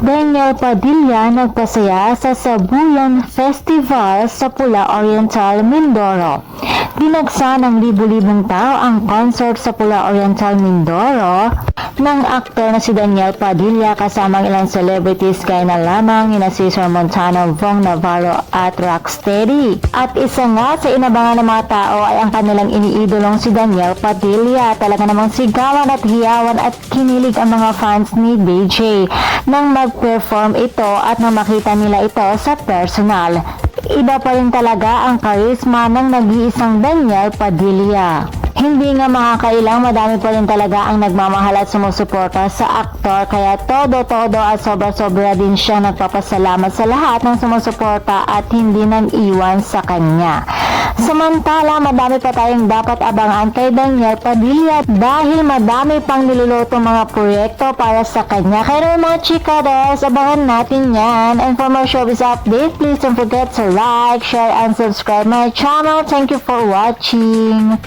Daniel Padilla nagpasaya sa Sabuyan Festival sa Pula Oriental, Mindoro. Dinagsa ng libu-libong tao ang concert sa Pula Oriental, Mindoro ng aktor na si Daniel Padilla kasamang ilang celebrities gaya na lamang ni Cesar Montano, Vong Navarro at Rocksteady. At isa nga sa inabangan ng mga tao ay ang kanilang iniidolong si Daniel Padilla. Talaga namang sigawan at hiyawan at kinilig ang mga fans ni DJ nang mag-perform ito at nang makita nila ito sa personal. Iba pa rin talaga ang karisma ng nag-iisang Daniel Padilla. Hindi nga makakailang, madami pa rin talaga ang nagmamahal at sumusuporta sa aktor, kaya todo at sobra-sobra din siya nagpapasalamat sa lahat ng sumusuporta at hindi nang iwan sa kanya. Samantala, madami pa tayong dapat abangan kay Daniel Padilla dahil madami pang niluluto mga proyekto para sa kanya. Kaya mga chikados, abangan natin yan. And for more showbiz update, please don't forget to like, share, and subscribe my channel. Thank you for watching.